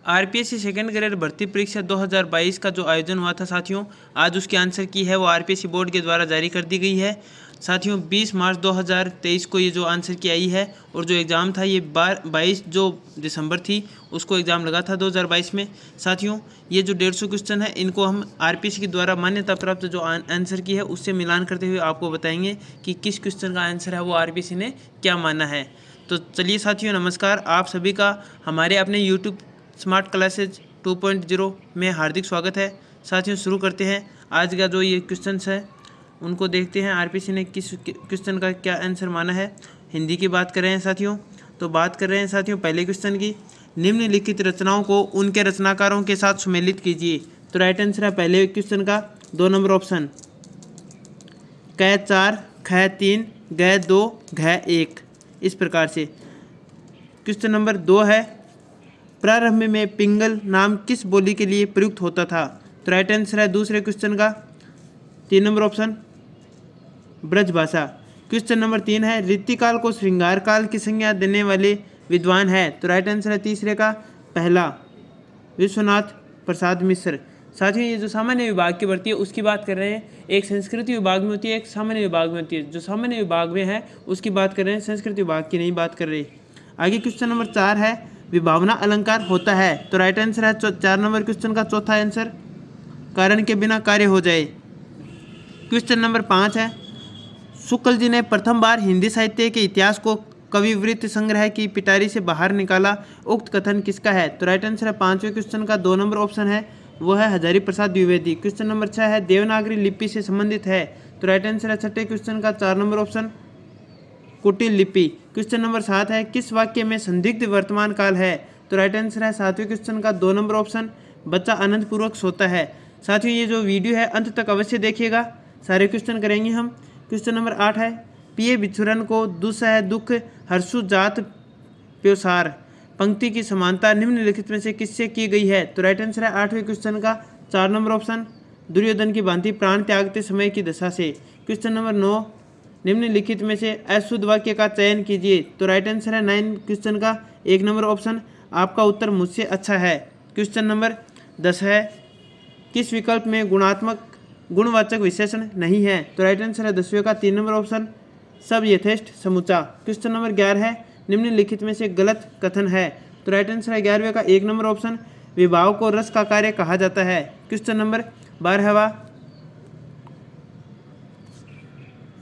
RPSC second grade भर्ती परीक्षा 2022 का जो आयोजन हुआ था साथियों, आज उसकी आंसर की है वो आरपीएससी बोर्ड के द्वारा जारी कर दी गई है। साथियों 20 मार्च 2023 को ये जो आंसर की आई है और जो एग्ज़ाम था ये 22 जो दिसंबर थी उसको एग्ज़ाम लगा था 2022 में। साथियों ये जो 150 क्वेश्चन है इनको हम आरपीएससी के द्वारा मान्यता प्राप्त जो आंसर की है उससे मिलान करते हुए आपको बताएंगे कि किस क्वेश्चन का आंसर है वो आरपीएससी ने क्या माना है। तो चलिए साथियों नमस्कार, आप सभी का हमारे अपने यूट्यूब स्मार्ट क्लासेज 2.0 में हार्दिक स्वागत है। साथियों शुरू करते हैं आज का जो ये क्वेश्चंस है उनको देखते हैं आरपीएससी ने किस क्वेश्चन का क्या आंसर माना है। हिंदी की बात कर रहे हैं साथियों, तो बात कर रहे हैं साथियों पहले क्वेश्चन की। निम्नलिखित रचनाओं को उनके रचनाकारों के साथ सुमेलित कीजिए। तो राइट आंसर है पहले क्वेश्चन का 2 नंबर ऑप्शन क 4 ख 3 ग 2 घ 1। इस प्रकार से क्वेश्चन नंबर 2 है प्रारंभ में पिंगल नाम किस बोली के लिए प्रयुक्त होता था। तो राइट आंसर है दूसरे क्वेश्चन का 3 number option Brajbhasha. Question number 3 है ऋतुकाल को श्रृंगार काल की संज्ञा देने वाले विद्वान है। तो राइट आंसर है तीसरे का पहला विश्वनाथ प्रसाद मिश्र। साथियों ये जो सामान्य विभाग की भर्ती है उसकी बात कर रहे हैं। एक संस्कृति विभाग में होती है, एक सामान्य विभाग में होती है। जो सामान्य विभाग में है उसकी बात कर रहे हैं, संस्कृति विभाग की नहीं बात कर रहे। आगे क्वेश्चन नंबर 4 है विभावना अलंकार होता है। तो राइट आंसर है 4 नंबर क्वेश्चन का चौथा आंसर कारण के बिना कार्य हो जाए। क्वेश्चन नंबर 5 है शुक्ल जी ने प्रथम बार हिंदी साहित्य के इतिहास को कविवृत्त संग्रह की पिटारी से बाहर निकाला, उक्त कथन किसका है। तो राइट आंसर है 5वें क्वेश्चन का 2 नंबर ऑप्शन है वो है हजारी प्रसाद द्विवेदी। क्वेश्चन नंबर 6 है देवनागरी लिपि से संबंधित है। तो राइट आंसर है 6ठे क्वेश्चन का 4 नंबर ऑप्शन कुटिल लिपि। क्वेश्चन नंबर 7 है किस वाक्य में संदिग्ध वर्तमान काल है। तो राइट आंसर है 7वें क्वेश्चन का 2 नंबर ऑप्शन बच्चा आनंद पूर्वक सोता है। साथियों ये जो वीडियो है अंत तक अवश्य देखिएगा, सारे क्वेश्चन करेंगे हम। क्वेश्चन नंबर 8 है पिए बिछुरन को दुसह दुख हर्षु जात प्योसार पंक्ति की समानता निम्नलिखित में से किससे की गई है। तो राइट आंसर है 8वें क्वेश्चन का 4 नंबर ऑप्शन दुर्योधन की भांति प्राण त्यागते समय की दशा से। क्वेश्चन नंबर 9 निम्नलिखित में से अशुद्ध वाक्य का चयन कीजिए। तो राइट आंसर है 9 क्वेश्चन का 1 नंबर ऑप्शन आपका उत्तर मुझसे अच्छा है। क्वेश्चन नंबर 10 है किस विकल्प में गुणात्मक गुणवाचक विशेषण नहीं है। तो राइट आंसर है 10वें का 3 नंबर ऑप्शन सब यथेष्ट समूचा। क्वेश्चन नंबर 11 है निम्नलिखित में से गलत कथन है। तो राइट आंसर है 11वें का 1 नंबर ऑप्शन विभाव को रस का कार्य कहा जाता है। क्वेश्चन नंबर 12वां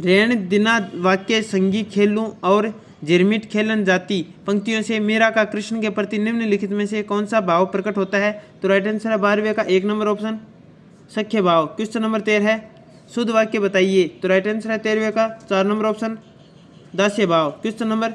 रेण दिना वाक्य संगी खेलूं और झिरमिट खेलन जाती पंक्तियों से मीरा का कृष्ण के प्रति निम्नलिखित में से कौन सा भाव प्रकट होता है। तो राइट आंसर है 12वें का 1 नंबर ऑप्शन सख्य भाव। क्वेश्चन नंबर 13 है शुद्ध वाक्य बताइए। तो राइट आंसर है 13वें का 4 नंबर ऑप्शन दास्य भाव। क्वेश्चन नंबर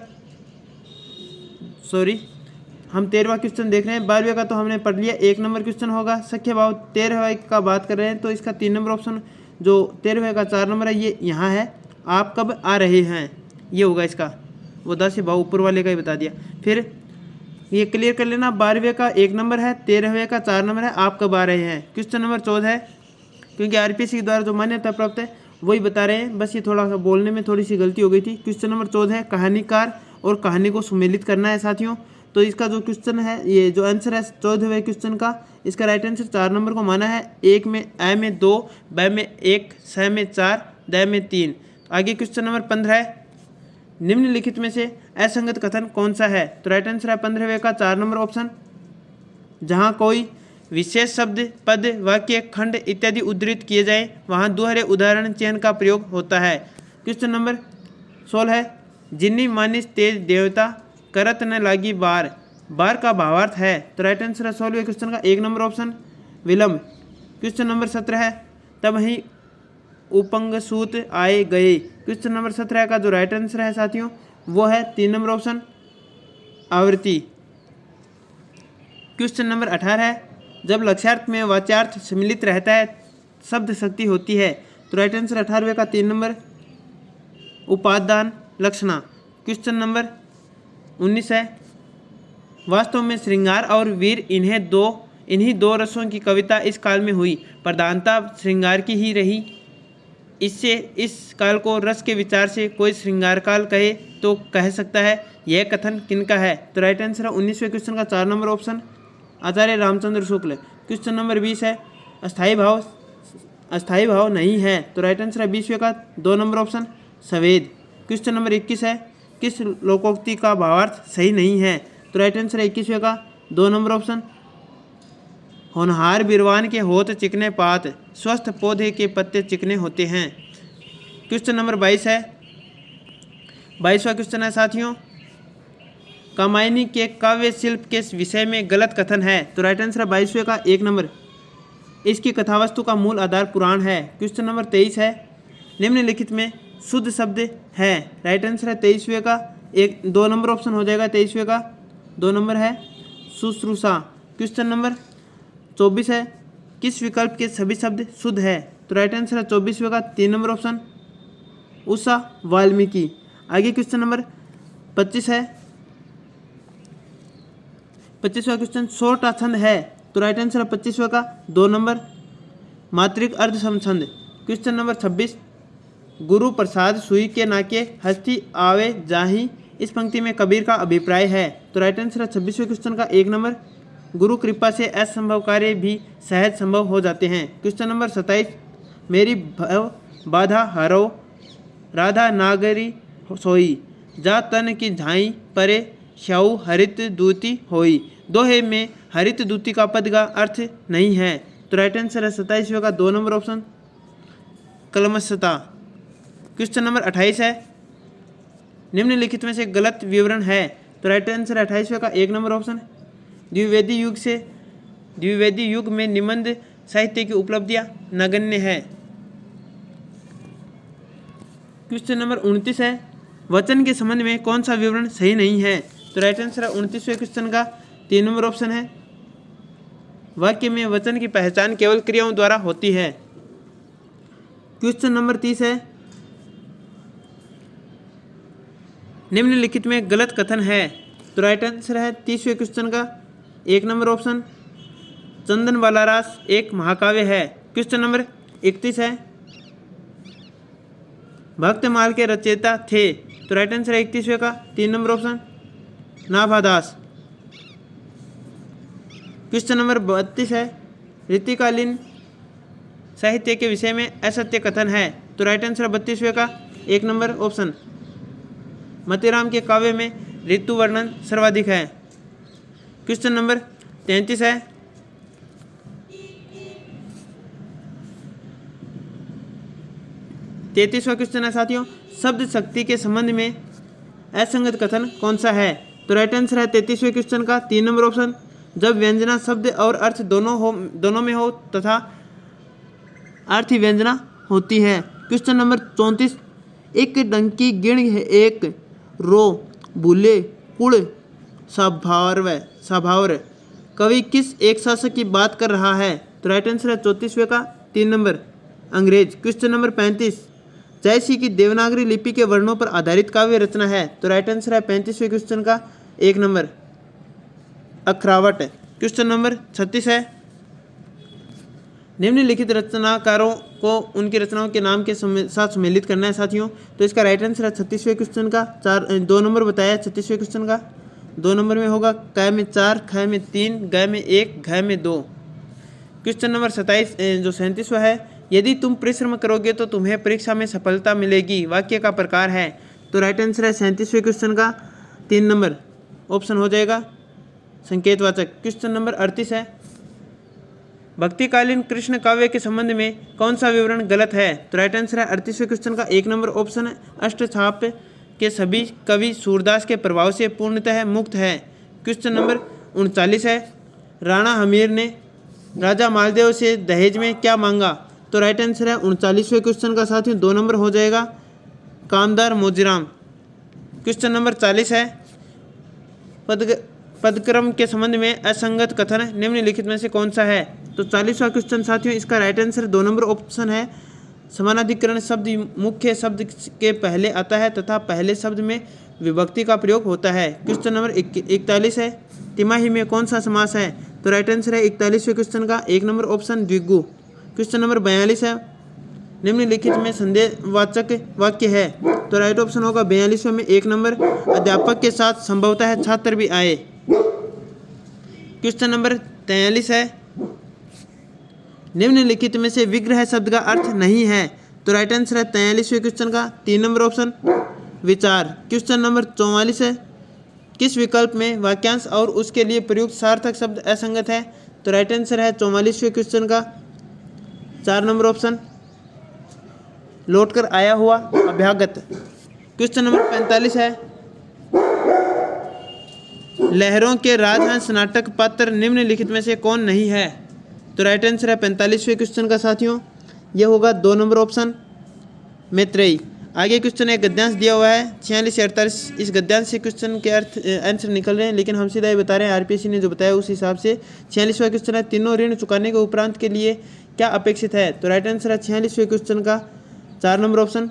हम 13वां क्वेश्चन देख रहे हैं, 12वें का तो हमने पढ़ लिया, 1 नंबर क्वेश्चन होगा सख्य भाव। 13वें का बात कर रहे हैं तो इसका 3 नंबर ऑप्शन जो 13वें का 4 नंबर है ये यहाँ है आप कब आ रहे हैं ये होगा इसका, वो दास्य भाव ऊपर वाले का ही बता दिया। फिर ये क्लियर कर लेना 12वें का 1 नंबर है, 13वें का 4 नंबर है आप कब आ रहे हैं। क्वेश्चन नंबर 14 है क्योंकि आरपीएससी के द्वारा जो मान्यता प्राप्त है वही बता रहे हैं, बस ये थोड़ा सा बोलने में थोड़ी सी गलती हो गई थी। क्वेश्चन नंबर 14 है कहानीकार और कहानी को सुमेलित करना है साथियों। तो इसका जो क्वेश्चन है ये जो आंसर है 14वें क्वेश्चन का इसका राइट आंसर 4 नंबर को माना है। 1 में अ में 2 ब में 1 स में 4 द में 3। आगे क्वेश्चन नंबर 15 है निम्नलिखित में से असंगत कथन कौन सा है। तो राइट आंसर है 15वें का 4 नंबर ऑप्शन जहाँ कोई विशेष शब्द पद वाक्य खंड इत्यादि उद्धृत किए जाए वहाँ दोहरे उदाहरण चिन्ह का प्रयोग होता है। क्वेश्चन नंबर 16 है जिन्नी मानिस तेज देवता करत न लागी बार, बार का भावार्थ है। तो राइट आंसर है 16वें क्वेश्चन का 1 नंबर ऑप्शन विलम्ब। क्वेश्चन नंबर 17 है तब ही उपंग सूत आए गए। क्वेश्चन नंबर 17 का जो राइट आंसर है साथियों वो है 3 नंबर ऑप्शन आवृत्ति। क्वेश्चन नंबर 18 है जब लक्ष्यार्थ में वाच्यार्थ सम्मिलित रहता है शब्द शक्ति होती है। तो राइट आंसर 18वें का 3 नंबर उपादान लक्षणा। क्वेश्चन नंबर 19 है वास्तव में श्रृंगार और वीर इन्हीं दो रसों की कविता इस काल में हुई, प्रधानता श्रृंगार की ही रही। इससे इस काल को रस के विचार से कोई श्रृंगार काल कहे तो कह सकता है। यह कथन किनका है। तो राइट आंसर है 19वें क्वेश्चन का 4 नंबर ऑप्शन आचार्य रामचंद्र शुक्ल। क्वेश्चन नंबर 20 है अस्थाई भाव नहीं है, तो राइट आंसर है 20वें का 2 नंबर ऑप्शन सवेद। क्वेश्चन नंबर 21 है किस लोकोक्ति का भावार्थ सही नहीं है, तो राइट आंसर है 21वें का 2 नंबर ऑप्शन होनहार बिरवान के होत चिकने पात, स्वस्थ पौधे के पत्ते चिकने होते हैं। क्वेश्चन नंबर 22 है 22वां क्वेश्चन है साथियों कामायनी के काव्य शिल्प के विषय में गलत कथन है, तो राइट आंसर है 22वें का 1 नंबर इसकी कथावस्तु का मूल आधार पुराण है। क्वेश्चन नंबर 23 है निम्नलिखित में शुद्ध शब्द है, राइट आंसर है 23वें का 2 नंबर ऑप्शन हो जाएगा। 23वें का 2 नंबर है शुश्रूषा। क्वेश्चन नंबर 24 है किस विकल्प के सभी शब्द शुद्ध है, तो राइट आंसर है 24वें का 3 नंबर ऑप्शन उषा वाल्मीकि। आगे क्वेश्चन नंबर 25 है 25वां क्वेश्चन सोटा छंद है, तो राइट आंसर है 25वें का 2 नंबर मात्रिक अर्ध समछंद। क्वेश्चन नंबर 26 गुरु प्रसाद सुई के नाके हस्ती आवे जाही, इस पंक्ति में कबीर का अभिप्राय है, तो राइट आंसर है 26वें क्वेश्चन का 1 नंबर गुरु कृपा से असंभव कार्य भी सहज संभव हो जाते हैं। क्वेश्चन नंबर 27 मेरी भव बाधा हरो राधा नागरी सोई, जा तन की झाई परे श्याऊ हरित दूती होई, दोहे में हरित दूती का पद का अर्थ नहीं है, तो राइट आंसर है 27वें का 2 नंबर ऑप्शन कलमशता। क्वेश्चन नंबर 28 है निम्नलिखित में से गलत विवरण है, तो राइट आंसर है 28वें का 1 नंबर ऑप्शन द्विवेदी युग में निबंध साहित्य की उपलब्धियां नगण्य है। क्वेश्चन नंबर 29 है वचन के संबंध में कौन सा विवरण सही नहीं है, तो राइट आंसर है 29वें क्वेश्चन का 3 नंबर ऑप्शन है वाक्य में वचन की पहचान केवल क्रियाओं द्वारा होती है। क्वेश्चन नंबर 30 है निम्नलिखित में गलत कथन है, तो राइट आंसर है 30वें क्वेश्चन का 1 नंबर ऑप्शन चंदन वाला रास एक महाकाव्य है। क्वेश्चन नंबर 31 है भक्तमाल के रचयिता थे, तो राइट आंसर है 31वें का 3 number option Nabhadas. Question number 32 है ऋतुकालीन साहित्य के विषय में असत्य कथन है, तो राइट आंसर है 32वें का 1 नंबर ऑप्शन मतीराम के काव्य में ऋतु वर्णन सर्वाधिक है। क्वेश्चन नंबर 33 है 33वां क्वेश्चन है साथियों शब्द शक्ति के संबंध में असंगत कथन कौन सा है, तो राइट आंसर है 33वें क्वेश्चन का 3 नंबर ऑप्शन जब व्यंजना शब्द और अर्थ दोनों में हो तथा अर्थ व्यंजना होती है। क्वेश्चन नंबर 34 एक डंकी गिण एक रो भूले कुड़ सभावर कवि किस एक शासक की बात कर रहा है, तो राइट आंसर है 34वें का 3 नंबर अंग्रेज। क्वेश्चन नंबर 35 जयसी की देवनागरी लिपि के वर्णों पर आधारित काव्य रचना है, तो राइट आंसर है 35वें क्वेश्चन का 1 नंबर अखरावट। क्वेश्चन नंबर 36 है निम्नलिखित रचनाकारों को उनकी रचनाओं के नाम के साथ सम्मिलित करना है साथियों, तो इसका राइट आंसर है 36वें क्वेश्चन का 2 नंबर बताया। 36वें क्वेश्चन का 2 नंबर में होगा क में 4 ख में 3 ग में 1 घ में 2। क्वेश्चन नंबर 37वां है यदि तुम परिश्रम करोगे तो तुम्हें परीक्षा में सफलता मिलेगी, वाक्य का प्रकार है, तो राइट आंसर है 37वें क्वेश्चन का 3 नंबर ऑप्शन हो जाएगा संकेतवाचक। क्वेश्चन नंबर 38 है भक्तिकालीन कृष्ण काव्य के संबंध में कौन सा विवरण गलत है, तो राइट आंसर है 38वें क्वेश्चन का 1 नंबर ऑप्शन है अष्टछाप के सभी कवि सूरदास के प्रभाव से पूर्णतः मुक्त है। क्वेश्चन नंबर 39 है राणा हमीर ने राजा मालदेव से दहेज में क्या मांगा, तो राइट आंसर है 39वें क्वेश्चन का साथियों 2 नंबर हो जाएगा कामदार मोजीराम। क्वेश्चन नंबर 40 है पदक्रम के संबंध में असंगत कथन निम्नलिखित में से कौन सा है, तो 40वां क्वेश्चन साथियों इसका राइट आंसर 2 नंबर ऑप्शन है समानाधिकरण शब्द मुख्य शब्द के पहले आता है तथा पहले शब्द में विभक्ति का प्रयोग होता है। क्वेश्चन नंबर 41 है तिमाही में कौन सा समास है, तो राइट आंसर है 41वें क्वेश्चन का 1 नंबर ऑप्शन द्विगु। क्वेश्चन नंबर 42 है निम्नलिखित में संदेहवाचक वाक्य है, तो राइट ऑप्शन होगा 42वें में 1 नंबर अध्यापक के साथ संभवतः छात्र भी आए। क्वेश्चन नंबर 43 है, निम्नलिखित में से विग्रह शब्द का अर्थ नहीं है, तो राइट आंसर है 43वें क्वेश्चन का 3 नंबर ऑप्शन विचार। क्वेश्चन नंबर 44 है, किस विकल्प में वाक्यांश और उसके लिए प्रयुक्त सार्थक शब्द असंगत है, तो राइट आंसर है 44वें क्वेश्चन का 4 नंबर ऑप्शन लौटकर आया हुआ अभ्यागत। क्वेश्चन नंबर 45 है, लहरों के राजहंस नाटक पात्र निम्नलिखित में से कौन नहीं है, तो राइट आंसर है 45वें क्वेश्चन का साथियों, यह होगा 2 नंबर ऑप्शन मैत्रेयी। आगे क्वेश्चन एक गद्यांश दिया हुआ है 46 से 48, इस गद्यांश से क्वेश्चन के अर्थ आंसर निकल रहे हैं, लेकिन हम सीधा ये बता रहे हैं आरपीएससी ने जो बताया उस हिसाब से। 46वां क्वेश्चन है, तीनों ऋण चुकाने के उपरांत के लिए क्या अपेक्षित है, तो राइट आंसर है 46वें क्वेश्चन का 4 नंबर ऑप्शन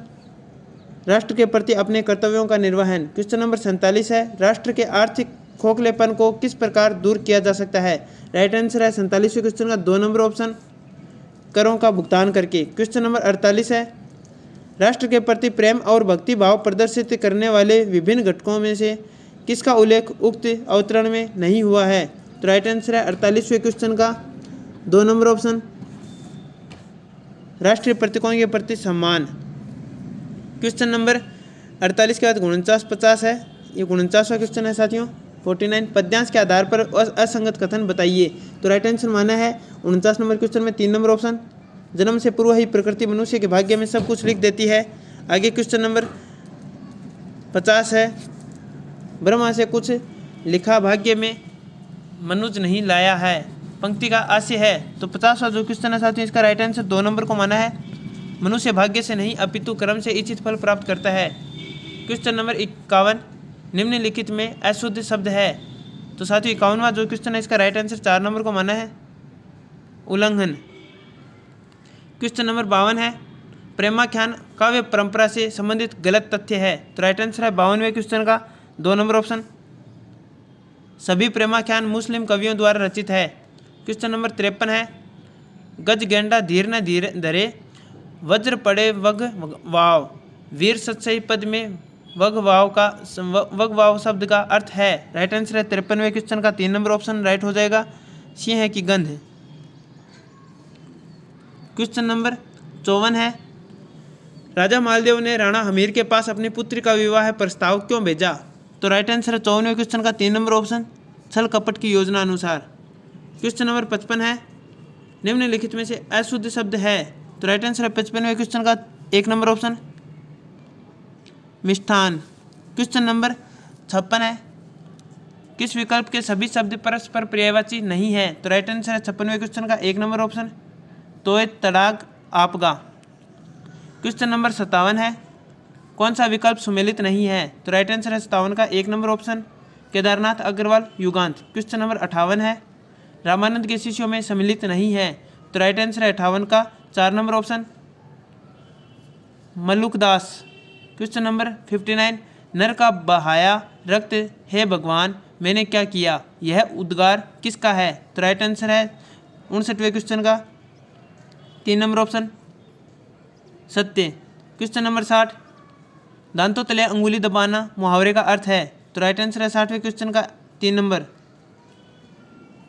राष्ट्र के प्रति अपने कर्तव्यों का निर्वहन। क्वेश्चन नंबर 47 है, राष्ट्र के आर्थिक खोखलेपन को किस प्रकार दूर किया जा सकता है, राइट आंसर है 47वें क्वेश्चन का 2 नंबर ऑप्शन करों का भुगतान करके। क्वेश्चन नंबर 48 है, राष्ट्र के प्रति प्रेम और भक्ति भाव प्रदर्शित करने वाले विभिन्न घटकों में से किसका उल्लेख उक्त अवतरण में नहीं हुआ है, तो राइट आंसर है 48वें क्वेश्चन का 2 नंबर ऑप्शन राष्ट्रीय प्रतीकों के प्रति सम्मान। क्वेश्चन नंबर 48 के बाद 49-50 है, ये 49वां क्वेश्चन है साथियों 49, पद्यांश के आधार पर असंगत कथन बताइए, तो राइट आंसर माना है 49 नंबर क्वेश्चन में 3 नंबर ऑप्शन जन्म से पूर्व ही प्रकृति मनुष्य के भाग्य में सब कुछ लिख देती है। आगे क्वेश्चन नंबर 50 है, ब्रह्मा से कुछ लिखा भाग्य में मनुज नहीं लाया है, पंक्ति का आशय है, तो 50वां जो क्वेश्चन है साथियों इसका राइट आंसर 2 नंबर को माना है, मनुष्य भाग्य से नहीं अपितु कर्म से इच्छित फल प्राप्त करता है। क्वेश्चन नंबर 51, निम्नलिखित में अशुद्ध शब्द है, तो साथियों 51वां जो क्वेश्चन है इसका राइट आंसर 4 नंबर को माना है उल्लंघन। क्वेश्चन नंबर 52 है, प्रेमाख्यान काव्य परंपरा से संबंधित गलत तथ्य है, तो राइट आंसर है 52वें क्वेश्चन का 2 नंबर ऑप्शन सभी प्रेमाख्यान मुस्लिम कवियों द्वारा रचित है। क्वेश्चन नंबर 53 है, गज गेंडा धीर न धीर धरे वज्र पड़े वग वाव, वीर सत्सई पद में वग वाव शब्द का अर्थ है, राइट आंसर है 53वें क्वेश्चन का 3 नंबर ऑप्शन राइट हो जाएगा सिंह की गंध। क्वेश्चन नंबर 54 है, राजा मालदेव ने राणा हमीर के पास अपनी पुत्री का विवाह प्रस्ताव क्यों भेजा, तो राइट आंसर है 54वें क्वेश्चन का 3 नंबर ऑप्शन छल कपट की योजना अनुसार। क्वेश्चन नंबर 55 है, निम्नलिखित में से अशुद्ध शब्द है, तो राइट आंसर है 55वें क्वेश्चन का 1 नंबर ऑप्शन मिष्ठान। क्वेश्चन नंबर 56 है, किस विकल्प के सभी शब्द परस्पर पर्यायवाची नहीं है, तो राइट आंसर है 56वें क्वेश्चन का 1 नंबर ऑप्शन तोय तड़ाग आपगा। क्वेश्चन नंबर 57 है, कौन सा विकल्प सुमेलित नहीं है, तो राइट आंसर है 57 का 1 नंबर ऑप्शन केदारनाथ अग्रवाल युगांत। क्वेश्चन नंबर 58 है, रामानंद के शिष्यों में सम्मिलित नहीं है, तो राइट आंसर है 58 का 4 number option Malukdas. Question number 59, नर का बहाया रक्त हे भगवान मैंने क्या किया, यह उद्गार किसका है, तो राइट आंसर है 59वें क्वेश्चन का 3 नंबर ऑप्शन सत्य। क्वेश्चन नंबर 60, दांतों तले अंगुली दबाना मुहावरे का अर्थ है, तो राइट आंसर है 60वें क्वेश्चन का 3 नंबर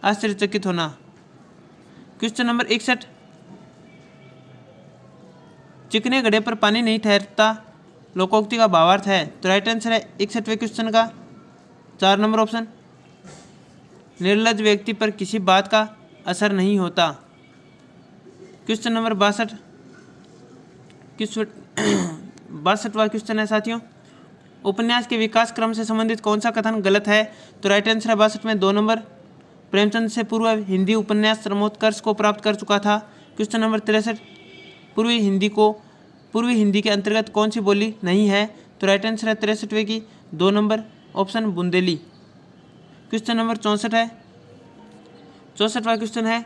आश्चर्यचकित होना। क्वेश्चन नंबर 61, चिकने घड़े पर पानी नहीं ठहरता लोकोक्ति का भावार्थ है, तो राइट आंसर है 61वें क्वेश्चन का 4 नंबर ऑप्शन निर्लज व्यक्ति पर किसी बात का असर नहीं होता। क्वेश्चन नंबर 62वां क्वेश्चन है साथियों, उपन्यास के विकास क्रम से संबंधित कौन सा कथन गलत है, तो राइट आंसर है 62 में 2 नंबर प्रेमचंद से पूर्व हिंदी उपन्यास श्रमोत्कर्ष को प्राप्त कर चुका था। क्वेश्चन नंबर 63, पूर्वी हिंदी के अंतर्गत कौन सी बोली नहीं है, तो राइट आंसर है 63वें की 2 number option Bundeli. Question number 64 है, 64वां क्वेश्चन है,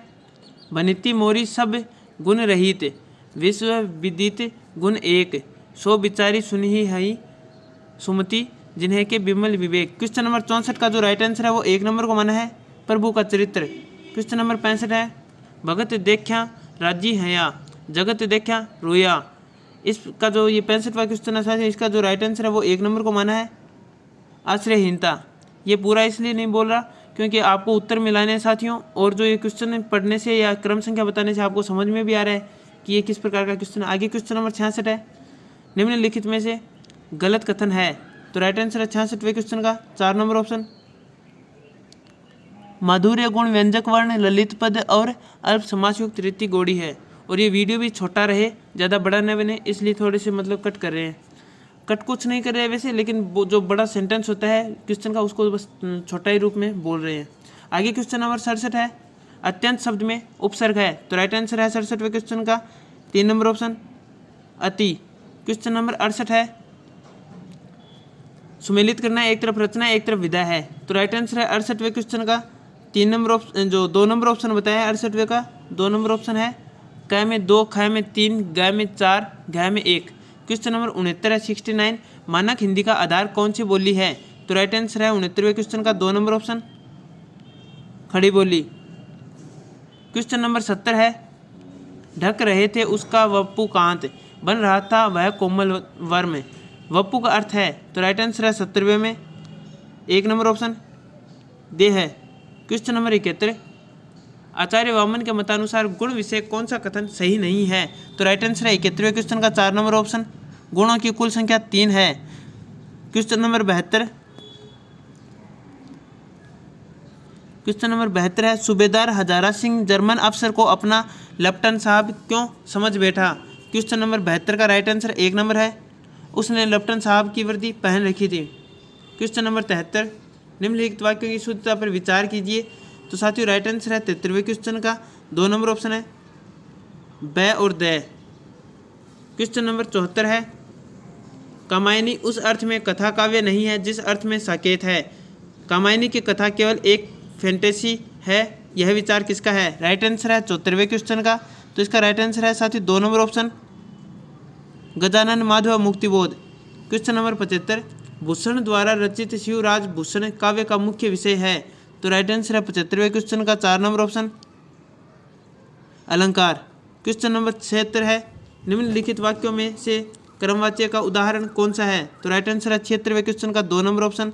भनिति मोरी सब गुण रहित विश्व विदित गुण एक, सो बिचारी सुनही हई सुमति जिन्हें के विमल विवेक। क्वेश्चन नंबर 64 का जो राइट आंसर है वो 1 नंबर को माना है प्रभु का चरित्र। क्वेश्चन नंबर 65 है, भगत देखा राजी हया जगत देखा रोया, इसका जो ये 65वां क्वेश्चन है इसका जो राइट आंसर है वो 1 नंबर को माना है आश्रयहीनता। ये पूरा इसलिए नहीं बोल रहा क्योंकि आपको उत्तर मिलाने हैं साथियों, और जो ये क्वेश्चन पढ़ने से या क्रम संख्या बताने से आपको समझ में भी आ रहा है कि ये किस प्रकार का क्वेश्चन है। आगे क्वेश्चन नंबर 66 है, निम्नलिखित में से गलत कथन है। तो राइट आंसर है 66वें क्वेश्चन का 4 नंबर ऑप्शन। माधुर्य गुण व्यंजक वर्ण ललित पद और अल्प समासयुक्त रीति गौड़ी है। और ये वीडियो भी छोटा रहे, ज़्यादा बड़ा न बने, इसलिए थोड़े से मतलब कट कर रहे हैं। कट कुछ नहीं कर रहे हैं वैसे, लेकिन वो जो बड़ा सेंटेंस होता है क्वेश्चन का उसको बस छोटा ही रूप में बोल रहे हैं। आगे क्वेश्चन नंबर 67 है, अत्यंत शब्द में उपसर्ग है। तो राइट आंसर है 67वें क्वेश्चन का 3 नंबर ऑप्शन अति। क्वेश्चन नंबर 68 है, सुमेलित करना एक तरफ रचना एक तरफ विधा है। तो राइट आंसर है 68वें क्वेश्चन का 3 नंबर ऑप्शन, जो 2 नंबर ऑप्शन बताया है 68वें का 2 नंबर ऑप्शन है, क में 2, ख में 3, ग में 4, घ में 1। क्वेश्चन नंबर 69 है 69, मानक हिंदी का आधार कौन सी बोली है। तो राइट आंसर है 69वें क्वेश्चन का 2 नंबर ऑप्शन खड़ी बोली। क्वेश्चन नंबर 70 है, ढक रहे थे उसका वपु कांत, बन रहा था वह कोमल वर्म। वपु का अर्थ है। तो राइट आंसर है 70वें में 1 नंबर ऑप्शन दे है। क्वेश्चन नंबर 71, आचार्य वामन के मतानुसार गुण विषय कौन सा कथन सही नहीं है। तो राइट आंसर है 71वें क्वेश्चन का 4 नंबर ऑप्शन, गुणों की कुल संख्या 3 है। क्वेश्चन नंबर 72, क्वेश्चन नंबर 72 है, सूबेदार हजारा सिंह जर्मन अफसर को अपना लेफ्टिनेंट साहब क्यों समझ बैठा। क्वेश्चन नंबर 72 का राइट आंसर 1 नंबर है, उसने लेफ्टिनेंट साहब की वर्दी पहन रखी थी। क्वेश्चन नंबर 73, निम्नलिखित वाक्यों की शुद्धता पर विचार कीजिए। तो साथियों राइट आंसर है 73वें क्वेश्चन का 2 नंबर ऑप्शन है ब और द। क्वेश्चन नंबर 74 है, कामायनी उस अर्थ में कथा काव्य नहीं है जिस अर्थ में साकेत है। कामायनी की कथा केवल एक फैंटेसी है, यह विचार किसका है। राइट आंसर है 74वें क्वेश्चन का। तो इसका राइट आंसर है साथियों 2 number option Gajanan Madhav Muktibodh. Question number 75, Bhushan द्वारा रचित शिवराज भूषण काव्य का मुख्य विषय है। तो राइट आंसर है 75वें क्वेश्चन का 4 नंबर ऑप्शन अलंकार। क्वेश्चन नंबर 76 है, निम्नलिखित वाक्यों में से क्रमवाच्य का उदाहरण कौन सा है। तो राइट आंसर है 76वें क्वेश्चन का 2 नंबर ऑप्शन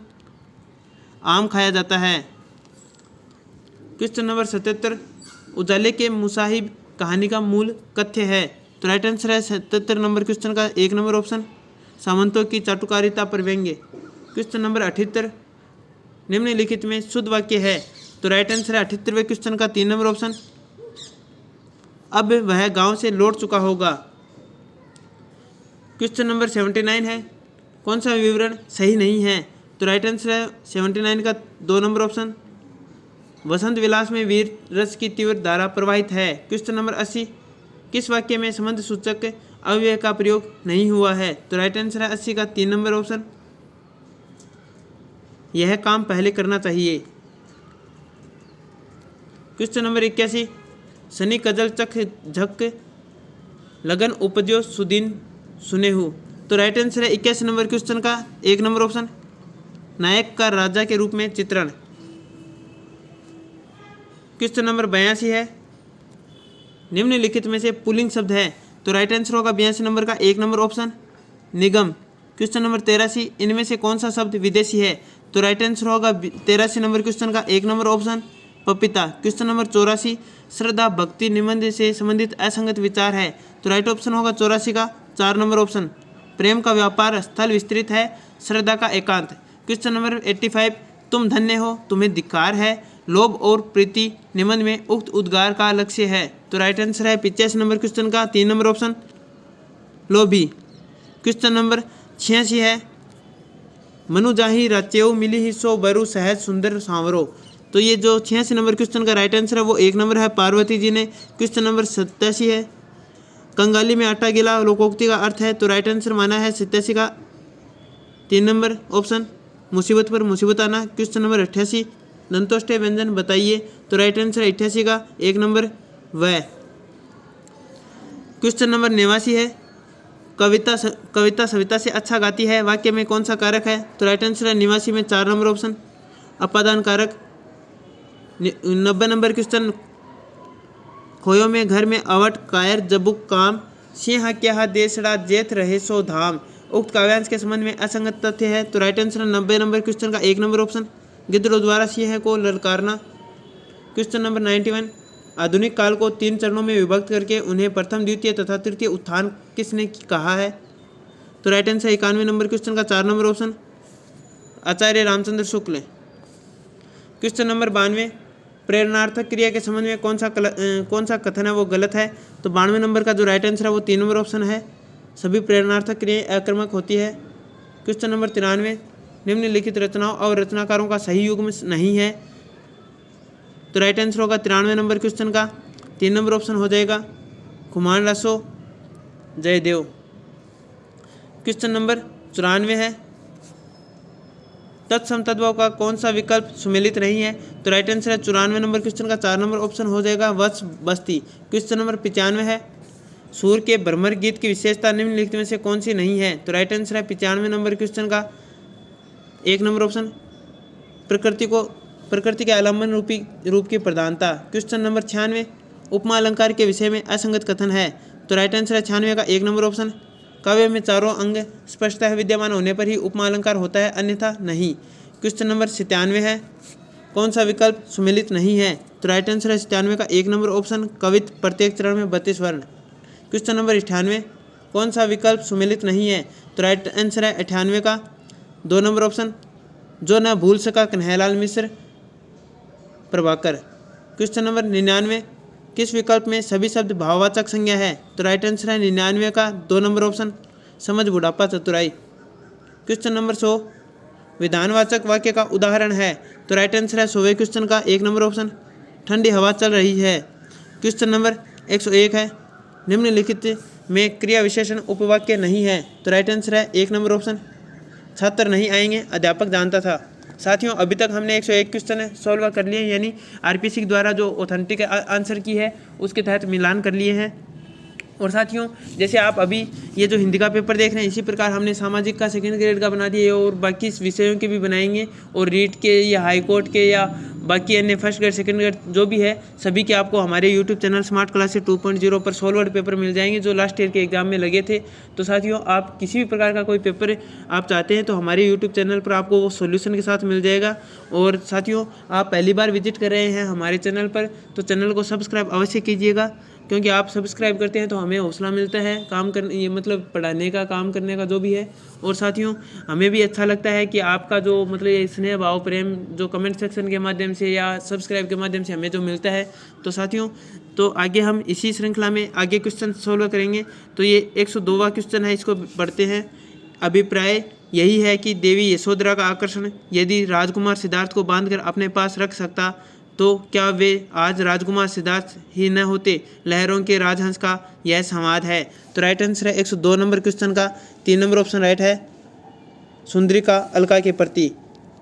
आम खाया जाता है। क्वेश्चन नंबर 77, उजाले के मुसाहिब कहानी का मूल कथ्य है। तो राइट आंसर है 77 नंबर क्वेश्चन का 1 नंबर ऑप्शन सामंतों की चाटुकारिता पर व्यंग्य। क्वेश्चन नंबर 78, निम्नलिखित में शुद्ध वाक्य है। तो राइट आंसर है 78वें क्वेश्चन का 3 नंबर ऑप्शन अब वह गांव से लौट चुका होगा। क्वेश्चन नंबर 79 है, कौन सा विवरण सही नहीं है। तो राइट आंसर है 79 का 2 नंबर ऑप्शन वसंत विलास में वीर रस की तीव्र धारा प्रवाहित है। क्वेश्चन नंबर 80, किस वाक्य में संबंध सूचक अव्यय का प्रयोग नहीं हुआ है। तो राइट आंसर है 80 का 3 नंबर ऑप्शन यह काम पहले करना चाहिए। क्वेश्चन नंबर 81, शनि कजल चख झक लगन उपजो सुदीन सुनेहु। तो राइट आंसर है 81 नंबर क्वेश्चन का 1 नंबर ऑप्शन नायक का राजा के रूप में चित्रण। क्वेश्चन नंबर 82 है, निम्नलिखित में से पुल्लिंग शब्द है। तो राइट आंसर होगा 82 नंबर का 1 नंबर ऑप्शन निगम। क्वेश्चन नंबर 83, इनमें से कौन सा शब्द विदेशी है। तो राइट आंसर होगा 83 नंबर क्वेश्चन का 1 नंबर ऑप्शन पपीता। क्वेश्चन नंबर 84, श्रद्धा भक्ति निबंध से संबंधित असंगत विचार है। तो राइट ऑप्शन होगा 84 का 4 नंबर ऑप्शन प्रेम का व्यापार स्थल विस्तृत है, श्रद्धा का एकांत। क्वेश्चन नंबर 85, तुम धन्य हो तुम्हें धिक्कार है, लोभ और प्रीति निबंध में उक्त उद्गार का लक्ष्य है। तो राइट आंसर है 85 नंबर क्वेश्चन का 3 नंबर ऑप्शन लोभी। क्वेश्चन नंबर 86 है, मनु जाही रचेऊ मिली ही सो बरु सहज सुंदर सांवरो। तो ये जो 86 नंबर क्वेश्चन का राइट आंसर है वो 1 नंबर है पार्वती जी ने। क्वेश्चन नंबर 87 है, कंगाली में आटा गिला लोकोक्ति का अर्थ है। तो राइट आंसर माना है 87 का 3 नंबर ऑप्शन मुसीबत पर मुसीबत आना। क्वेश्चन नंबर 88, दंतोष्ठ्य व्यंजन बताइए। तो राइट आंसर 88 का 1 नंबर वह। क्वेश्चन नंबर 89 है, कविता सविता से अच्छा गाती है, वाक्य में कौन सा कारक है। तो राइट आंसर है 89 में 4 नंबर ऑप्शन अपादान कारक। 90 नंबर क्वेश्चन, खोयो में घर में अवट कायर जबुक काम, सिंह क्या देशड़ा जेठ रहे सो धाम। उक्त काव्यांश के संबंध में असंगत तथ्य है। तो राइट आंसर 90 नंबर क्वेश्चन का 1 नंबर ऑप्शन गिद्धड़ों द्वारा सिंह को ललकारना। क्वेश्चन नंबर 91, आधुनिक काल को 3 चरणों में विभक्त करके उन्हें प्रथम, द्वितीय तथा तृतीय उत्थान किसने कहा है? तो राइट आंसर 91 नंबर क्वेश्चन का 4 नंबर ऑप्शन आचार्य रामचंद्र शुक्ल। क्वेश्चन नंबर 92, प्रेरणार्थक क्रिया के संबंध में कौन सा कथन है वो गलत है? तो 92 नंबर का जो राइट आंसर है वो 3 नंबर ऑप्शन है, सभी प्रेरणार्थक क्रियाएं आक्रामक होती है। क्वेश्चन नंबर 93, निम्नलिखित रचनाओं और रचनाकारों का सही युग्म नहीं है। तो राइट आंसर होगा 93 नंबर क्वेश्चन का 3 नंबर ऑप्शन हो जाएगा खुमान रसो जयदेव। क्वेश्चन नंबर 94 है, तत्सम तद्भव का कौन सा विकल्प सुमेलित नहीं है? तो राइट आंसर है 94 नंबर क्वेश्चन का 4 नंबर ऑप्शन हो जाएगा वत्स बस्ती। क्वेश्चन नंबर 95 है, सूर के भ्रमर गीत की विशेषता निम्नलिखित में से कौन सी नहीं है? तो राइट आंसर है 95 नंबर क्वेश्चन का 1 नंबर ऑप्शन प्रकृति के आलम्बन रूप की प्रधानता। क्वेश्चन नंबर 96, उपमा अलंकार के विषय में असंगत कथन है। तो राइट आंसर है 96 का 1 नंबर ऑप्शन, काव्य में चारों अंग स्पष्टतः विद्यमान होने पर ही उपमा अलंकार होता है, अन्यथा नहीं। क्वेश्चन नंबर 97 है, कौन सा विकल्प सुमेलित नहीं है? तो राइट आंसर है 97 का 1 नंबर ऑप्शन, कवित प्रत्येक चरण में 32 वर्ण। क्वेश्चन नंबर 98, कौन सा विकल्प सुमेलित नहीं है? तो राइट आंसर है 98 का 2 नंबर ऑप्शन, जो न भूल सका कन्हैयालाल मिश्र प्रभाकर। क्वेश्चन नंबर 99, किस विकल्प में सभी शब्द भाववाचक संज्ञा है? तो राइट आंसर है 99 का 2 नंबर ऑप्शन, समझ बुढ़ापा चतुराई। क्वेश्चन नंबर 100, विधानवाचक वाक्य का उदाहरण है। तो राइट आंसर है 100वें क्वेश्चन का 1 नंबर ऑप्शन, ठंडी हवा चल रही है। क्वेश्चन नंबर 101 है, निम्नलिखित में क्रिया विशेषण उपवाक्य नहीं है। तो राइट आंसर है 1 नंबर ऑप्शन, छात्र नहीं आएंगे अध्यापक जानता था। साथियों अभी तक हमने 101 क्वेश्चन सॉल्व कर लिए, यानी आरपीसी द्वारा जो ऑथेंटिक आंसर की है उसके तहत मिलान कर लिए हैं। और साथियों जैसे आप अभी ये जो हिंदी का पेपर देख रहे हैं, इसी प्रकार हमने सामाजिक का 2nd ग्रेड का बना दिया और बाकी विषयों के भी बनाएंगे, और रीट के या हाई कोर्ट के या बाकी अन्य 1st ग्रेड 2nd ग्रेड जो भी है सभी के आपको हमारे यूट्यूब चैनल स्मार्ट क्लासेस 2.0 पर सॉल्वर्ड पेपर मिल जाएंगे जो लास्ट ईयर के एग्जाम में लगे थे। तो साथियों आप किसी भी प्रकार का कोई पेपर आप चाहते हैं तो हमारे यूट्यूब चैनल पर आपको वो सोल्यूशन के साथ मिल जाएगा। और साथियों आप पहली बार विजिट कर रहे हैं हमारे चैनल पर तो चैनल को सब्सक्राइब अवश्य कीजिएगा, क्योंकि आप सब्सक्राइब करते हैं तो हमें हौसला मिलता है काम करने, ये मतलब पढ़ाने का, काम करने का जो भी है। और साथियों हमें भी अच्छा लगता है कि आपका जो मतलब ये स्नेह भाव प्रेम जो कमेंट सेक्शन के माध्यम से या सब्सक्राइब के माध्यम से हमें जो मिलता है। तो साथियों तो आगे हम इसी श्रृंखला में आगे क्वेश्चन सोल्व करेंगे। तो ये 102वां क्वेश्चन है, इसको पढ़ते हैं। अभिप्राय यही है कि देवी यशोधरा का आकर्षण यदि राजकुमार सिद्धार्थ को बांधकर अपने पास रख सकता तो क्या वे आज राजकुमार सिद्धार्थ ही न होते? लहरों के राजहंस का यह संवाद है। तो राइट आंसर है 102 नंबर क्वेश्चन का 3 नंबर ऑप्शन राइट है, सुंदरी का अलका के प्रति।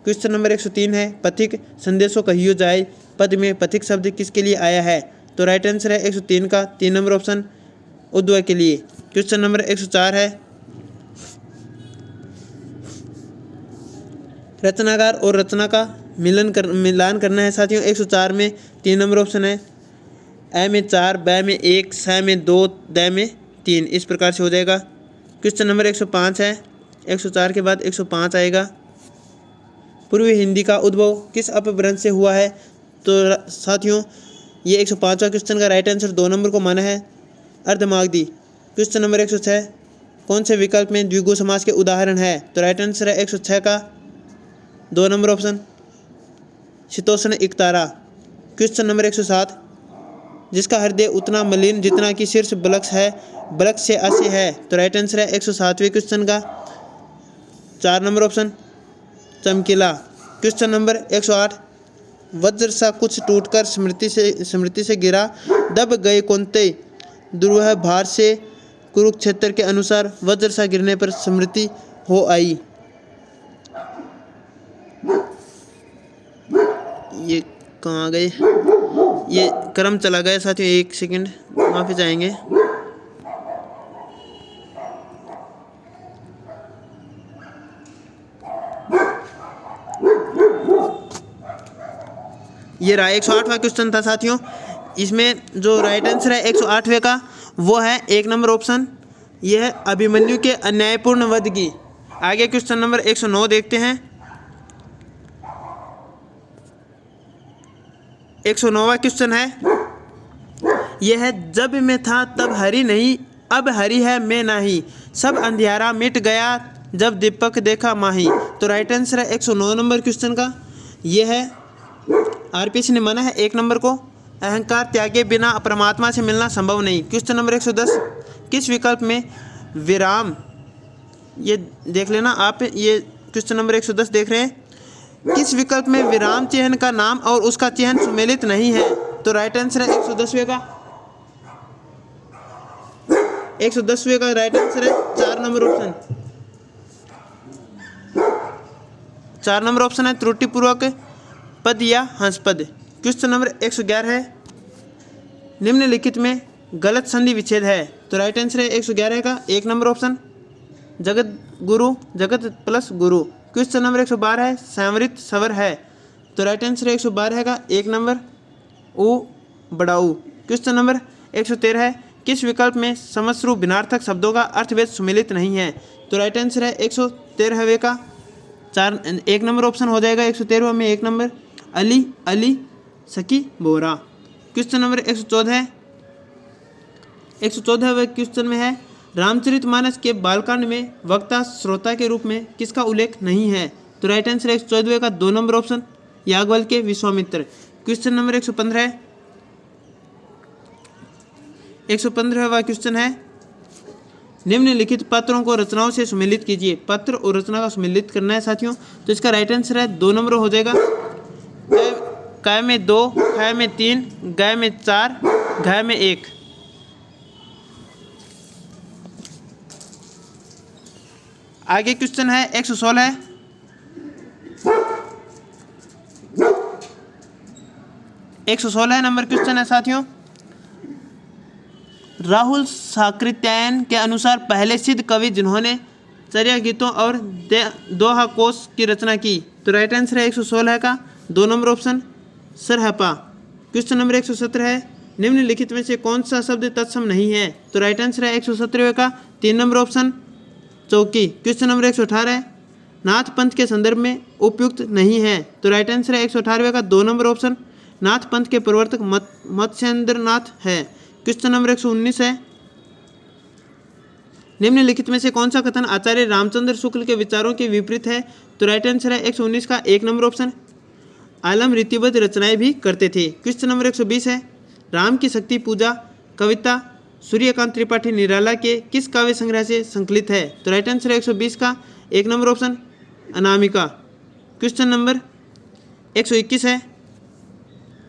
क्वेश्चन नंबर 103 है, पथिक संदेशों कहियो जाए पद में पथिक शब्द किसके लिए आया है? तो राइट आंसर है 103 का 3 नंबर ऑप्शन, उद्वय के लिए। क्वेश्चन नंबर 104 है, रचनाकार और रचना का मिलान करना है। साथियों 104 में 3 नंबर ऑप्शन है, ए में 4, ब में 1, स में 2, द में 3, इस प्रकार से हो जाएगा। क्वेश्चन नंबर 105 है, 104 के बाद 105 आएगा, पूर्वी हिंदी का उद्भव किस अपभ्रंश से हुआ है? तो साथियों ये 105वां क्वेश्चन का राइट आंसर 2 नंबर को माना है, अर्धमागधी। क्वेश्चन नंबर 106, कौन से विकल्प में द्विगु समास के उदाहरण है? तो राइट आंसर है 106 का 2 नंबर ऑप्शन, शीतोष्ण एकतारा। क्वेश्चन नंबर 107, जिसका हृदय उतना मलिन जितना कि शीर्ष बलक्ष है, बलक्ष से अस्य है। तो राइट आंसर है 107वें क्वेश्चन का 4 नंबर ऑप्शन, चमकीला। क्वेश्चन नंबर 108, वज्र सा कुछ टूटकर स्मृति से गिरा, दब गए कौनते दुर्वह भार से, कुरुक्षेत्र के अनुसार वज्र सा गिरने पर स्मृति हो आई। ये कहाँ गए, ये क्रम चला गया साथियों, 1 सेकंड माफी चाहेंगे। ये रहा 108वां क्वेश्चन था साथियों। इसमें जो राइट आंसर है 108वें का वो है 1 नंबर ऑप्शन, यह है अभिमन्यु के अन्यायपूर्ण वध की। आगे क्वेश्चन नंबर 109 देखते हैं। 109वां क्वेश्चन है, यह है जब मैं था तब हरी नहीं, अब हरी है मैं नाही, सब अंधियारा मिट गया जब दीपक देखा माही। तो राइट आंसर है 109 नंबर क्वेश्चन का। यह है आरपीएससी ने माना है 1 नंबर को, अहंकार त्यागे बिना परमात्मा से मिलना संभव नहीं। क्वेश्चन नंबर 110, किस विकल्प में विराम, ये देख लेना आप, ये क्वेश्चन नंबर 110 देख रहे हैं, किस विकल्प में विराम चिन्ह का नाम और उसका चिन्ह सुमेलित नहीं है। तो राइट आंसर है 110वें का, 110वें का राइट आंसर है 4 नंबर ऑप्शन, 4 नंबर ऑप्शन है त्रुटिपूर्वक पद या हंसपद। क्वेश्चन नंबर 111 है, निम्नलिखित में गलत संधि विच्छेद है। तो राइट आंसर है 111 का 1 नंबर ऑप्शन, जगत गुरु, जगत प्लस गुरु। क्वेश्चन नंबर 112 है, संवरित स्वर है। तो राइट आंसर है 112 का 1 नंबर, ऊ बड़ाऊ। क्वेश्चन नंबर 113 है, किस विकल्प में समश्रु भिन्नार्थक शब्दों का अर्थभेद सुमेलित नहीं है। तो राइट आंसर है 113वें का 1 नंबर ऑप्शन हो जाएगा 113वें में 1 नंबर, अली अली सकी बोरा। क्वेश्चन नंबर 114 है, 114वें क्वेश्चन में है, रामचरितमानस के बालकांड में वक्ता श्रोता के रूप में किसका उल्लेख नहीं है। तो राइट आंसर है 114वें का 2 नंबर ऑप्शन, याज्ञवल्क्य के विश्वामित्र। क्वेश्चन नंबर 115 है, 115वां क्वेश्चन है, निम्नलिखित पत्रों को रचनाओं से सुमेलित कीजिए। पत्र और रचना का सुमेलित करना है साथियों, तो इसका राइट आंसर है 2 नंबर हो जाएगा, काय में 2, खाय में 3, गाय में 4, घाय में 1। आगे क्वेश्चन है 116 है, नंबर क्वेश्चन है साथियों, राहुल साकृत्यायन के अनुसार पहले सिद्ध कवि जिन्होंने चर्या गीतों और दोहा कोश की रचना की। तो राइट आंसर है 116 का 2 number option, Sarahapa. Question number 117 है, निम्नलिखित में से कौन सा शब्द तत्सम नहीं है। तो राइट आंसर है 117 का 3 नंबर ऑप्शन, चौकी। क्वेश्चन नंबर 118 है, नाथ पंथ के संदर्भ में उपयुक्त नहीं है। तो राइट आंसर है 118 का 2 नंबर ऑप्शन, नाथ पंथ के प्रवर्तक मत्स्येंद्रनाथ है। क्वेश्चन नंबर 119 है, निम्नलिखित में से कौन सा कथन आचार्य रामचंद्र शुक्ल के विचारों के विपरीत है। तो राइट आंसर है 119 का 1 नंबर ऑप्शन, आलम रीतिबद्ध रचनाएं भी करते थे। क्वेश्चन नंबर 120 है, राम की शक्ति पूजा कविता सूर्यकांत त्रिपाठी निराला के किस काव्य संग्रह से संकलित है। तो राइट आंसर है 120 का 1 number option, Anamika. Question number 121 है,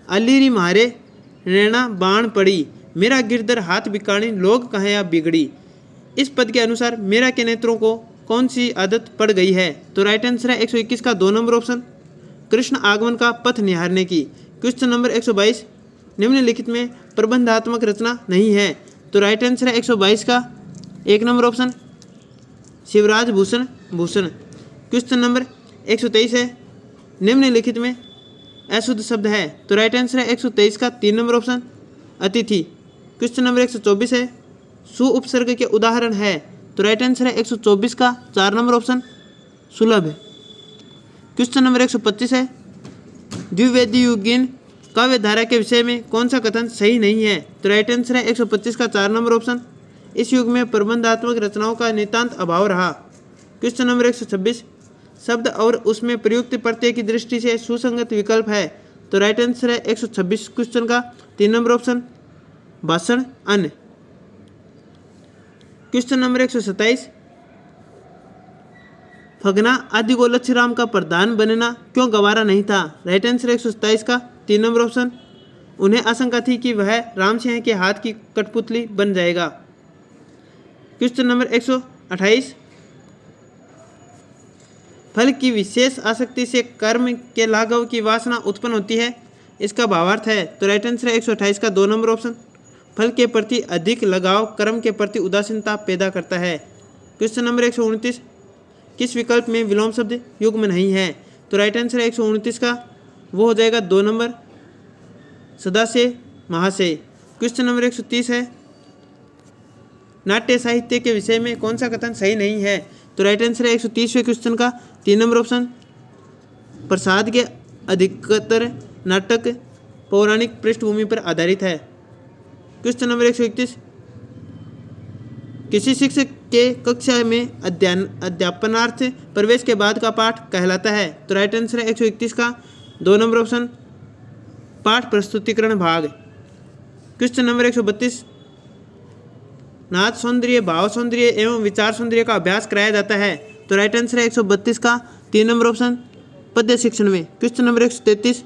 अलीरी मारे रेणा बाण पड़ी, मेरा गिरधर हाथ बिकाणी लोग कहें या बिगड़ी। इस पद के अनुसार मेरा के नेत्रों को कौन सी आदत पड़ गई है। तो राइट आंसर है 121 का 2 नंबर ऑप्शन, कृष्ण आगमन का पथ निहारने की। क्वेश्चन नंबर 122, निम्नलिखित में प्रबंधात्मक रचना नहीं है। तो राइट आंसर है 122 का 1 number option, Shivraj Bhushan Bhushan. Question number 123 है, निम्नलिखित में अशुद्ध शब्द है। तो राइट आंसर है 123 का 3 नंबर ऑप्शन, अतिथि। क्वेश्चन नंबर 124 है, सु उपसर्ग के उदाहरण है। तो राइट आंसर है 124 का 4 नंबर ऑप्शन, सुलभ। क्वेश्चन नंबर 125 है, द्विवेदी युगीन काव्य धारा के विषय में कौन सा कथन सही नहीं है। तो राइट आंसर है 125 का 4 नंबर ऑप्शन, इस युग में प्रबंधात्मक रचनाओं का नितांत अभाव रहा। क्वेश्चन नंबर 126, शब्द और उसमें प्रयुक्त प्रत्यय की दृष्टि से सुसंगत विकल्प है। तो राइट आंसर है 126 क्वेश्चन का 3 नंबर ऑप्शन, भाषण अन्य। क्वेश्चन नंबर 127, फगना आदि को लक्ष्यराम का प्रधान बनना क्यों गवारा नहीं था। राइट आंसर 127 का 3 नंबर ऑप्शन, उन्हें आशंका थी कि वह रामसिंह के हाथ की कठपुतली बन जाएगा। क्वेश्चन नंबर 128, फल की विशेष आसक्ति से कर्म के लाघव की वासना उत्पन्न होती है, इसका भावार्थ है। तो राइट आंसर है 128 का 2 नंबर ऑप्शन, फल के प्रति अधिक लगाव कर्म के प्रति उदासीनता पैदा करता है। क्वेश्चन नंबर 129, किस विकल्प में विलोम शब्द युग में नहीं है। तो राइट आंसर है 129 का, वो हो जाएगा 2 नंबर, सदा से महाशय। क्वेश्चन नंबर 130 है, नाट्य साहित्य के विषय में कौन सा कथन सही नहीं है। तो राइट आंसर है 130वें क्वेश्चन का 3 नंबर ऑप्शन, प्रसाद के अधिकतर नाटक पौराणिक पृष्ठभूमि पर आधारित है। क्वेश्चन नंबर 131, किसी शिक्षक के कक्षा में अध्यापनार्थ प्रवेश के बाद का पाठ कहलाता है? तो राइट आंसर है 131 का 2 नंबर ऑप्शन, पाठ प्रस्तुतिकरण भाग। क्वेश्चन नंबर 132, नाद सौंदर्य, भाव सौंदर्य एवं विचार सौंदर्य का अभ्यास कराया जाता है? तो राइट आंसर है 132 का 3 नंबर ऑप्शन, पद्य शिक्षण में। क्वेश्चन नंबर 133,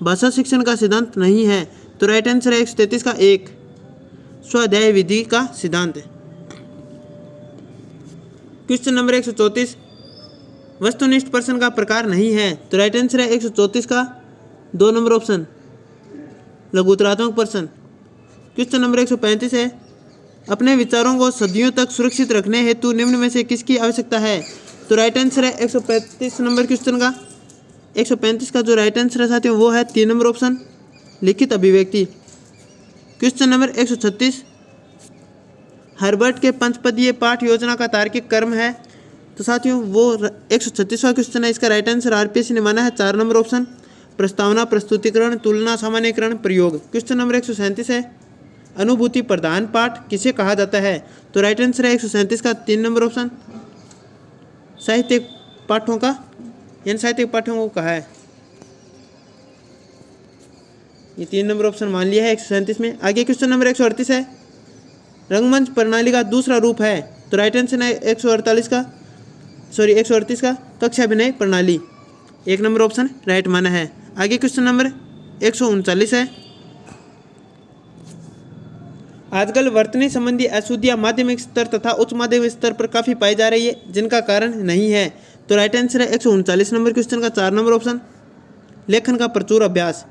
भाषा शिक्षण का सिद्धांत नहीं है? तो राइट आंसर है 133 का 1, स्वाध्याय विधि का सिद्धांत। क्वेश्चन नंबर 134, वस्तुनिष्ठ प्रश्न का प्रकार नहीं है? तो राइट आंसर है 134 का 2 नंबर ऑप्शन, लघुत्तरात्मक प्रश्न। क्वेश्चन नंबर 135 है, अपने विचारों को सदियों तक सुरक्षित रखने हेतु निम्न में से किसकी आवश्यकता है? तो राइट आंसर है 135 नंबर क्वेश्चन का 135 का जो राइट आंसर है साथियों वो है 3 नंबर ऑप्शन, लिखित अभिव्यक्ति। क्वेश्चन नंबर 136, हर्बर्ट के पंचपदीय पाठ योजना का तार्किक क्रम है? तो साथियों वो 136वां क्वेश्चन है, इसका राइट आंसर आरपीएससी ने माना है 4 नंबर ऑप्शन, प्रस्तावना, प्रस्तुतिकरण, तुलना, सामान्यीकरण, प्रयोग। क्वेश्चन नंबर 137 है, अनुभूति प्रधान पाठ किसे कहा जाता है? तो राइट आंसर है 137 का 3 नंबर ऑप्शन, साहित्यिक पाठों का, यानी साहित्यिक पाठों को कहा है। ये 3 नंबर ऑप्शन मान लिया है 137 में। आगे क्वेश्चन नंबर 138 है, रंगमंच प्रणाली का दूसरा रूप है? तो राइट आंसर है 138 का कक्षाभिनय प्रणाली, 1 नंबर ऑप्शन राइट माना है। आगे क्वेश्चन नंबर 139 है, आजकल वर्तनी संबंधी अशुद्धियाँ माध्यमिक स्तर तथा उच्च माध्यमिक स्तर पर काफ़ी पाई जा रही है, जिनका कारण नहीं है? तो राइट आंसर है 139 नंबर क्वेश्चन का 4 नंबर ऑप्शन, लेखन का प्रचुर अभ्यास।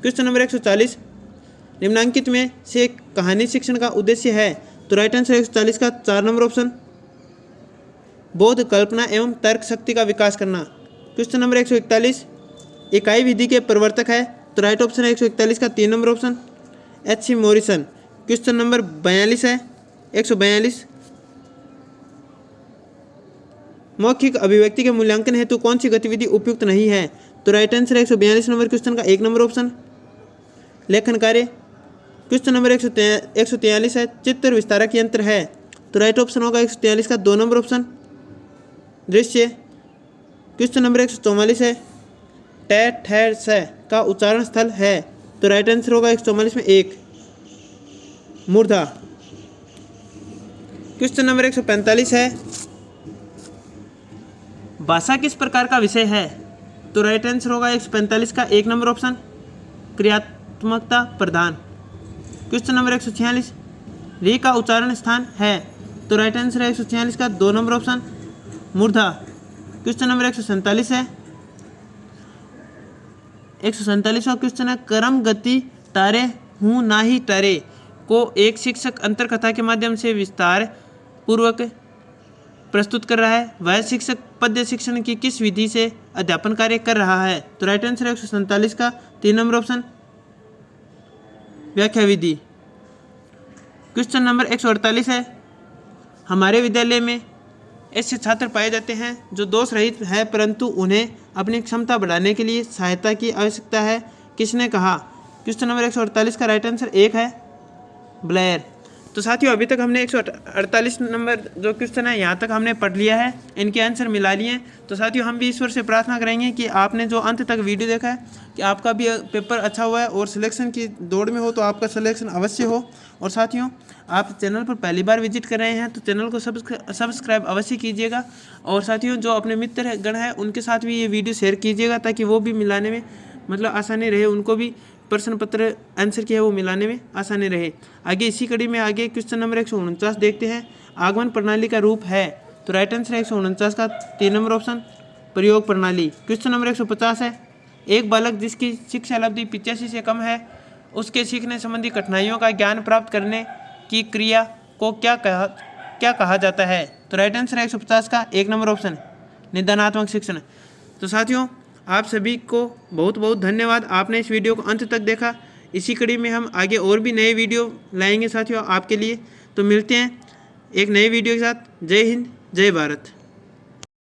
क्वेश्चन नंबर 140, निम्नांकित में से कहानी शिक्षण का उद्देश्य है? तो राइट आंसर 140 का 4 नंबर ऑप्शन, बोध, कल्पना एवं तर्क शक्ति का विकास करना। क्वेश्चन नंबर 141, इकाई विधि के प्रवर्तक है? तो राइट ऑप्शन है 141 का 3 number option, H C. Morrison. Question number 42 है 142, मौखिक अभिव्यक्ति के मूल्यांकन हेतु कौन सी गतिविधि उपयुक्त नहीं है? तो राइट आंसर है 142 नंबर क्वेश्चन का 1 नंबर ऑप्शन, लेखन कार्य। क्वेश्चन नंबर 143 है, चित्र विस्तारक यंत्र है? तो राइट ऑप्शन होगा 143 का 2 नंबर ऑप्शन, दृश्य। क्वेश्चन नंबर 144 है, ट का उच्चारण स्थल है? तो राइट आंसर होगा 144 में 1, मूर्धा। क्वेश्चन नंबर 145 है, भाषा किस प्रकार का विषय है? तो राइट आंसर होगा 145 का 1 नंबर ऑप्शन, क्रियात्मकता प्रधान। क्वेश्चन नंबर 146, री का उच्चारण स्थान है? तो राइट आंसर है 146 का 2 नंबर ऑप्शन, मूर्धा। क्वेश्चन नंबर 147 है, 147वां क्वेश्चन है, क्रम गति तारे हूँ ना ही तारे को एक शिक्षक अंतरकथा के माध्यम से विस्तार पूर्वक प्रस्तुत कर रहा है, वह शिक्षक पद्य शिक्षण की किस विधि से अध्यापन कार्य कर रहा है? तो राइट आंसर है 147 का 3 नंबर ऑप्शन, व्याख्या विधि। क्वेश्चन नंबर 148 है, हमारे विद्यालय में ऐसे छात्र पाए जाते हैं जो दोष रहित है परंतु उन्हें अपनी क्षमता बढ़ाने के लिए सहायता की आवश्यकता है, किसने कहा? क्वेश्चन नंबर 148 का राइट आंसर 1 है, ब्लेयर। तो साथियों अभी तक हमने 148 नंबर जो क्वेश्चन है यहाँ तक हमने पढ़ लिया है, इनके आंसर मिला लिए। तो साथियों हम भी ईश्वर से प्रार्थना करेंगे कि आपने जो अंत तक वीडियो देखा है कि आपका भी पेपर अच्छा हुआ है और सिलेक्शन की दौड़ में हो तो आपका सिलेक्शन अवश्य हो। और साथियों आप चैनल पर पहली बार विजिट कर रहे हैं तो चैनल को सब्सक्राइब अवश्य कीजिएगा। और साथियों जो अपने मित्र गण हैं उनके साथ भी ये वीडियो शेयर कीजिएगा ताकि वो भी मिलाने में मतलब आसानी रहे, उनको भी प्रश्न पत्र आंसर किया है वो मिलाने में आसानी रहे। आगे इसी कड़ी में आगे क्वेश्चन नंबर 149 देखते हैं, आगमन प्रणाली का रूप है? तो राइट आंसर है 149 का 3 नंबर ऑप्शन, प्रयोग प्रणाली। क्वेश्चन नंबर 150 है, एक बालक जिसकी शिक्षा लब्धि 85 से कम है उसके सीखने संबंधी कठिनाइयों का ज्ञान प्राप्त करने की क्रिया को क्या कहा जाता है? तो राइट आंसर है 150 का 1 नंबर ऑप्शन, निदानात्मक शिक्षण। तो साथियों आप सभी को बहुत बहुत धन्यवाद, आपने इस वीडियो को अंत तक देखा। इसी कड़ी में हम आगे और भी नए वीडियो लाएंगे साथियों आपके लिए। तो मिलते हैं एक नए वीडियो के साथ। जय हिंद, जय भारत।